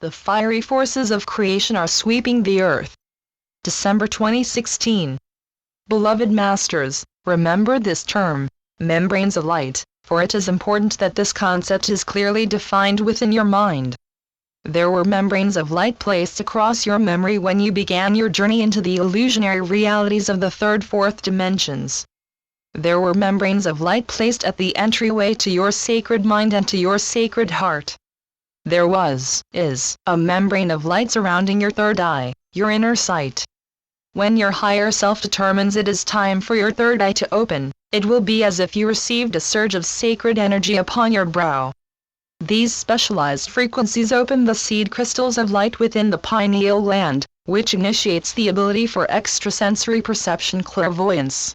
The fiery forces of creation are sweeping the earth. December 2016. Beloved Masters, remember this term, membranes of light, for it is important that this concept is clearly defined within your mind. There were membranes of light placed across your memory when you began your journey into the illusionary realities of the third, fourth dimensions. There were membranes of light placed at the entryway to your sacred mind and to your sacred heart. There is, a membrane of light surrounding your third eye, your inner sight. When your higher self determines it is time for your third eye to open, it will be as if you received a surge of sacred energy upon your brow. These specialized frequencies open the seed crystals of light within the pineal gland, which initiates the ability for extrasensory perception, clairvoyance.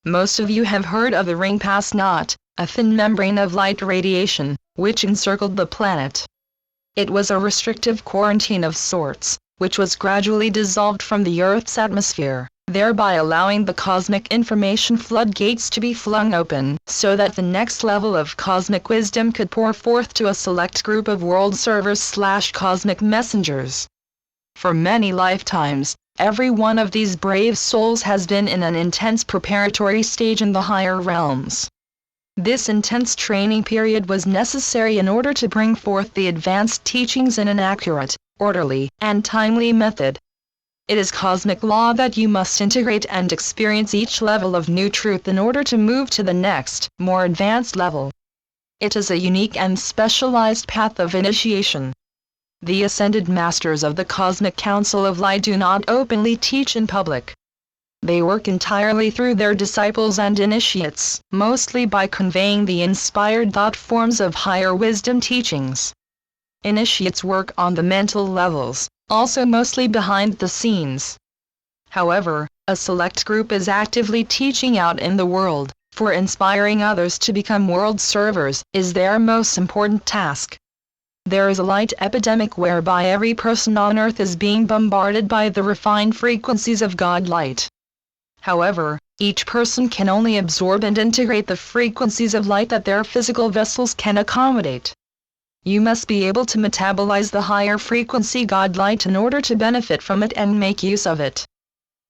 Most of you have heard of the ring pass knot, a thin membrane of light radiation, which encircled the planet. It was a restrictive quarantine of sorts, which was gradually dissolved from the Earth's atmosphere, thereby allowing the cosmic information floodgates to be flung open, so that the next level of cosmic wisdom could pour forth to a select group of world servers/cosmic messengers. For many lifetimes, every one of these brave souls has been in an intense preparatory stage in the higher realms. This intense training period was necessary in order to bring forth the advanced teachings in an accurate, orderly, and timely method. It is cosmic law that you must integrate and experience each level of new truth in order to move to the next, more advanced level. It is a unique and specialized path of initiation. The ascended masters of the Cosmic Council of Light do not openly teach in public. They work entirely through their disciples and initiates, mostly by conveying the inspired thought forms of higher wisdom teachings. Initiates work on the mental levels, also mostly behind the scenes. However, a select group is actively teaching out in the world, for inspiring others to become world servers is their most important task. There is a light epidemic whereby every person on earth is being bombarded by the refined frequencies of God light. However, each person can only absorb and integrate the frequencies of light that their physical vessels can accommodate. You must be able to metabolize the higher frequency God light in order to benefit from it and make use of it.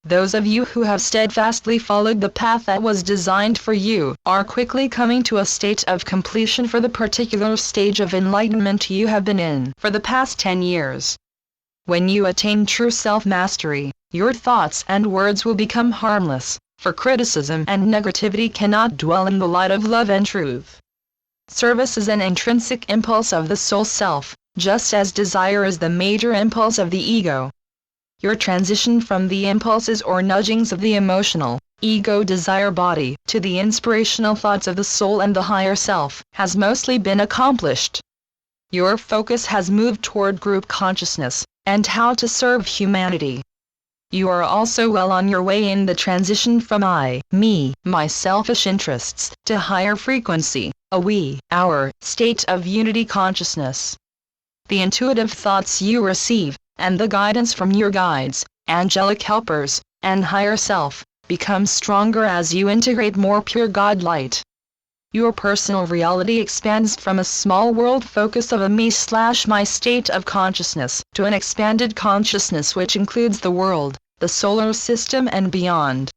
Those of you who have steadfastly followed the path that was designed for you are quickly coming to a state of completion for the particular stage of enlightenment you have been in for the past 10 years. When you attain true self-mastery, your thoughts and words will become harmless, for criticism and negativity cannot dwell in the light of love and truth. Service is an intrinsic impulse of the soul self, just as desire is the major impulse of the ego. Your transition from the impulses or nudgings of the emotional, ego-desire body to the inspirational thoughts of the soul and the higher self has mostly been accomplished. Your focus has moved toward group consciousness and how to serve humanity. You are also well on your way in the transition from I, me, my selfish interests, to higher frequency, a we, our, state of unity consciousness. The intuitive thoughts you receive, and the guidance from your guides, angelic helpers, and higher self, become stronger as you integrate more pure God light. Your personal reality expands from a small world focus of a me/my state of consciousness to an expanded consciousness which includes the world, the solar system and beyond.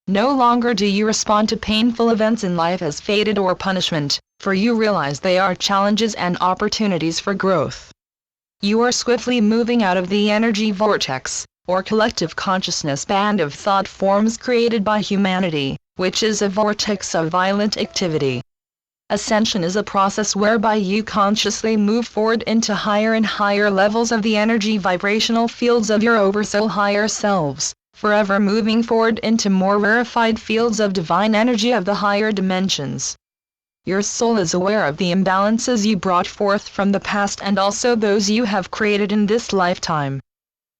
No longer do you respond to painful events in life as fated or punishment, for you realize they are challenges and opportunities for growth. You are swiftly moving out of the energy vortex, or collective consciousness band of thought forms created by humanity, which is a vortex of violent activity. Ascension is a process whereby you consciously move forward into higher and higher levels of the energy vibrational fields of your oversoul higher selves, forever moving forward into more rarefied fields of divine energy of the higher dimensions. Your soul is aware of the imbalances you brought forth from the past and also those you have created in this lifetime.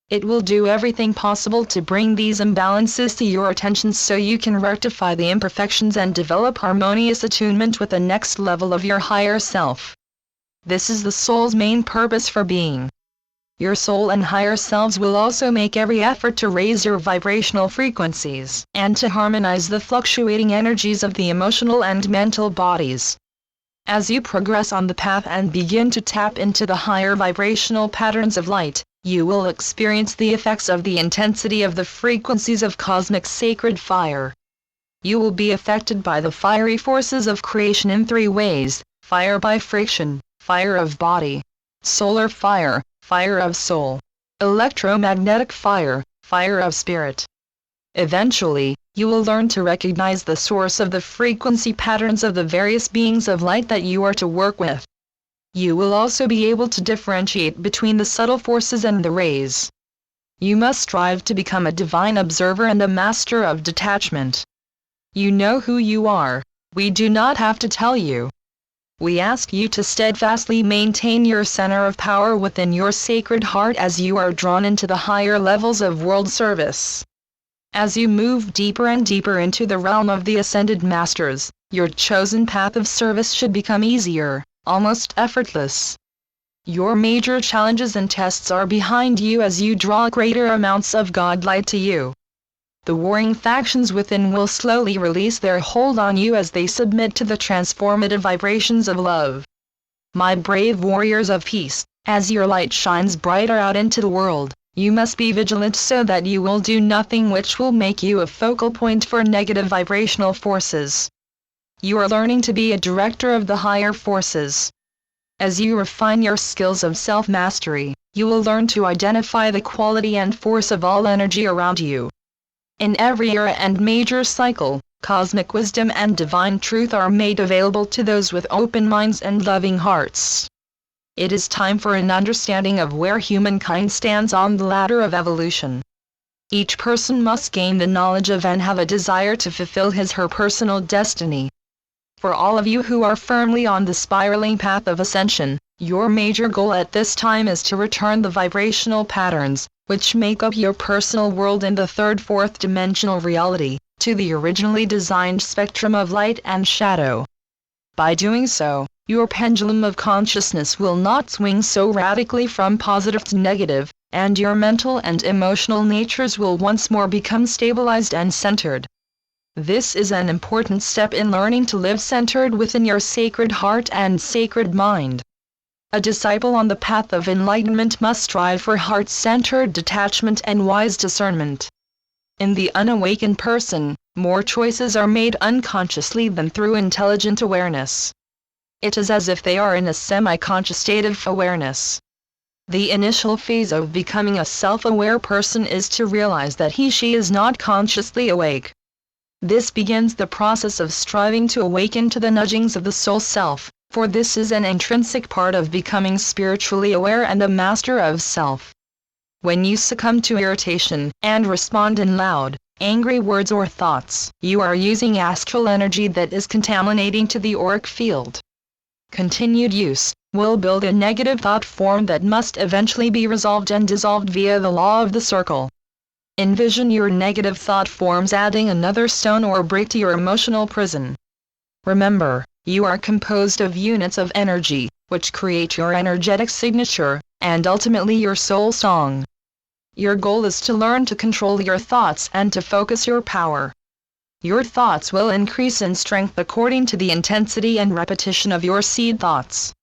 It will do everything possible to bring these imbalances to your attention so you can rectify the imperfections and develop harmonious attunement with the next level of your higher self. This is the soul's main purpose for being. Your soul and higher selves will also make every effort to raise your vibrational frequencies and to harmonize the fluctuating energies of the emotional and mental bodies. As you progress on the path and begin to tap into the higher vibrational patterns of light, you will experience the effects of the intensity of the frequencies of cosmic sacred fire. You will be affected by the fiery forces of creation in 3 ways: fire by friction, fire of body, solar fire, fire of soul, electromagnetic fire, fire of spirit. Eventually, you will learn to recognize the source of the frequency patterns of the various beings of light that you are to work with. You will also be able to differentiate between the subtle forces and the rays. You must strive to become a divine observer and a master of detachment. You know who you are. We do not have to tell you. We ask you to steadfastly maintain your center of power within your sacred heart as you are drawn into the higher levels of world service. As you move deeper and deeper into the realm of the Ascended Masters, your chosen path of service should become easier, almost effortless. Your major challenges and tests are behind you as you draw greater amounts of God light to you. The warring factions within will slowly release their hold on you as they submit to the transformative vibrations of love. My brave warriors of peace, as your light shines brighter out into the world, you must be vigilant so that you will do nothing which will make you a focal point for negative vibrational forces. You are learning to be a director of the higher forces. As you refine your skills of self-mastery, you will learn to identify the quality and force of all energy around you. In every era and major cycle, cosmic wisdom and divine truth are made available to those with open minds and loving hearts. It is time for an understanding of where humankind stands on the ladder of evolution. Each person must gain the knowledge of and have a desire to fulfill his/her personal destiny. For all of you who are firmly on the spiraling path of ascension, your major goal at this time is to return the vibrational patterns, which make up your personal world in the 3rd, 4th dimensional reality, to the originally designed spectrum of light and shadow. By doing so, your pendulum of consciousness will not swing so radically from positive to negative, and your mental and emotional natures will once more become stabilized and centered. This is an important step in learning to live centered within your sacred heart and sacred mind. A disciple on the path of enlightenment must strive for heart-centered detachment and wise discernment. In the unawakened person, more choices are made unconsciously than through intelligent awareness. It is as if they are in a semi-conscious state of awareness. The initial phase of becoming a self-aware person is to realize that he/she is not consciously awake. This begins the process of striving to awaken to the nudgings of the soul self, for this is an intrinsic part of becoming spiritually aware and a master of self. When you succumb to irritation and respond in loud, angry words or thoughts, you are using astral energy that is contaminating to the auric field. Continued use will build a negative thought form that must eventually be resolved and dissolved via the law of the circle. Envision your negative thought forms adding another stone or brick to your emotional prison. Remember, you are composed of units of energy, which create your energetic signature, and ultimately your soul song. Your goal is to learn to control your thoughts and to focus your power. Your thoughts will increase in strength according to the intensity and repetition of your seed thoughts.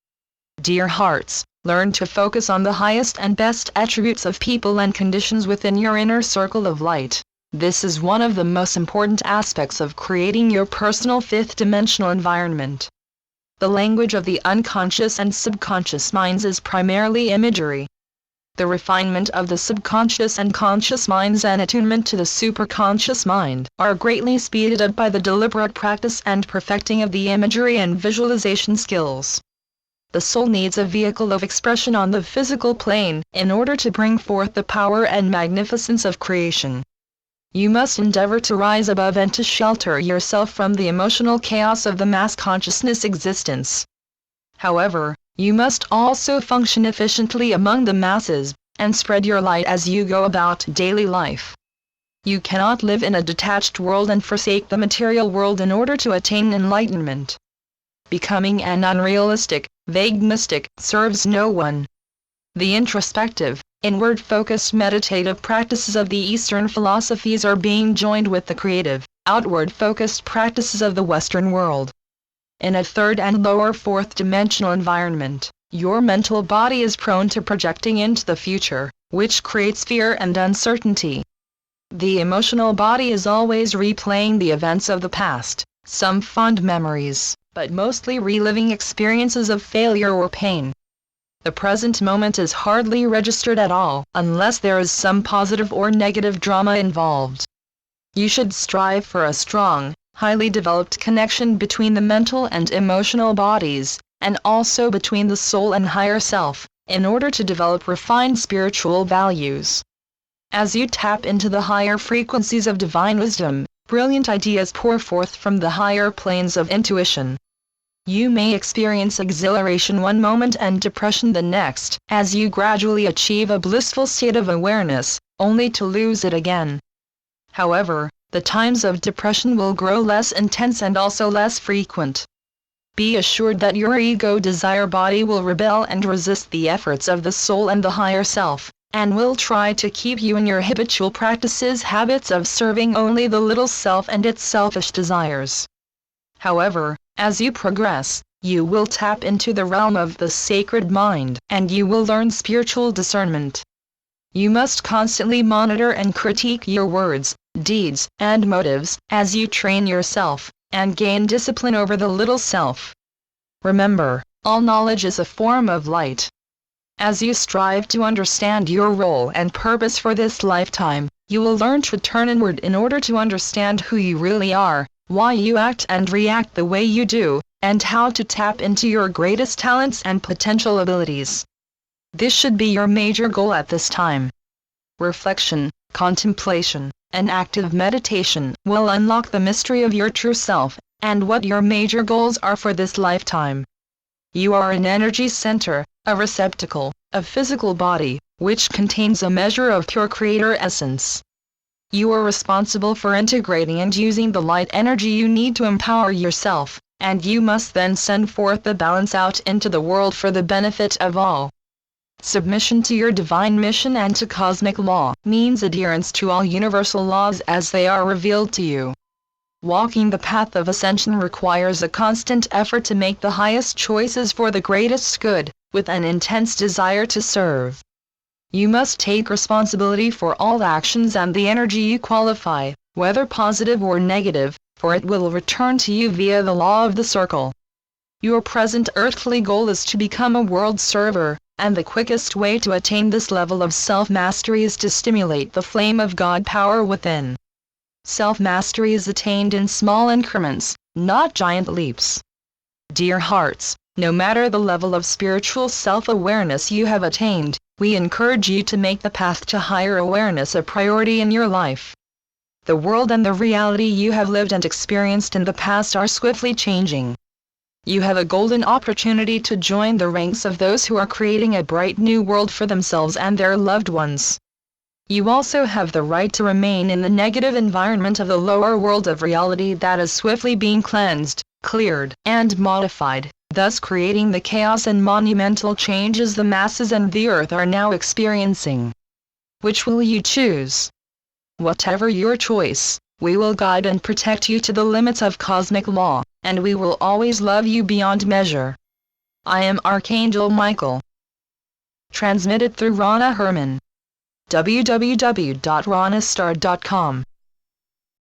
Dear hearts, learn to focus on the highest and best attributes of people and conditions within your inner circle of light. This is one of the most important aspects of creating your personal 5th dimensional environment. The language of the unconscious and subconscious minds is primarily imagery. The refinement of the subconscious and conscious minds and attunement to the superconscious mind are greatly speeded up by the deliberate practice and perfecting of the imagery and visualization skills. The soul needs a vehicle of expression on the physical plane in order to bring forth the power and magnificence of creation. You must endeavor to rise above and to shelter yourself from the emotional chaos of the mass consciousness existence. However, you must also function efficiently among the masses, and spread your light as you go about daily life. You cannot live in a detached world and forsake the material world in order to attain enlightenment. Becoming an unrealistic, vague mystic serves no one. The introspective, inward-focused meditative practices of the Eastern philosophies are being joined with the creative, outward-focused practices of the Western world. In a third and lower fourth dimensional environment, your mental body is prone to projecting into the future, which creates fear and uncertainty. The emotional body is always replaying the events of the past, some fond memories, but mostly reliving experiences of failure or pain. The present moment is hardly registered at all, unless there is some positive or negative drama involved. You should strive for a strong, highly developed connection between the mental and emotional bodies, and also between the soul and higher self, in order to develop refined spiritual values. As you tap into the higher frequencies of divine wisdom, brilliant ideas pour forth from the higher planes of intuition. You may experience exhilaration one moment and depression the next, as you gradually achieve a blissful state of awareness, only to lose it again. However, the times of depression will grow less intense and also less frequent. Be assured that your ego desire body will rebel and resist the efforts of the soul and the higher self, and will try to keep you in your habitual habits of serving only the little self and its selfish desires. However, as you progress, you will tap into the realm of the sacred mind, and you will learn spiritual discernment. You must constantly monitor and critique your words, deeds, and motives, as you train yourself, and gain discipline over the little self. Remember, all knowledge is a form of light. As you strive to understand your role and purpose for this lifetime, you will learn to turn inward in order to understand who you really are, why you act and react the way you do, and how to tap into your greatest talents and potential abilities. This should be your major goal at this time. Reflection, contemplation, and active meditation will unlock the mystery of your true self, and what your major goals are for this lifetime. You are an energy center, a receptacle, a physical body, which contains a measure of pure creator essence. You are responsible for integrating and using the light energy you need to empower yourself, and you must then send forth the balance out into the world for the benefit of all. Submission to your divine mission and to cosmic law means adherence to all universal laws as they are revealed to you. Walking the path of ascension requires a constant effort to make the highest choices for the greatest good, with an intense desire to serve. You must take responsibility for all actions and the energy you qualify, whether positive or negative, for it will return to you via the law of the circle. Your present earthly goal is to become a world server, and the quickest way to attain this level of self-mastery is to stimulate the flame of God power within. Self-mastery is attained in small increments, not giant leaps. Dear hearts, no matter the level of spiritual self-awareness you have attained, we encourage you to make the path to higher awareness a priority in your life. The world and the reality you have lived and experienced in the past are swiftly changing. You have a golden opportunity to join the ranks of those who are creating a bright new world for themselves and their loved ones. You also have the right to remain in the negative environment of the lower world of reality that is swiftly being cleansed, cleared, and modified, thus creating the chaos and monumental changes the masses and the earth are now experiencing. Which will you choose? Whatever your choice, we will guide and protect you to the limits of cosmic law, and we will always love you beyond measure. I am Archangel Michael. Transmitted through Rana Herman. www.ranastar.com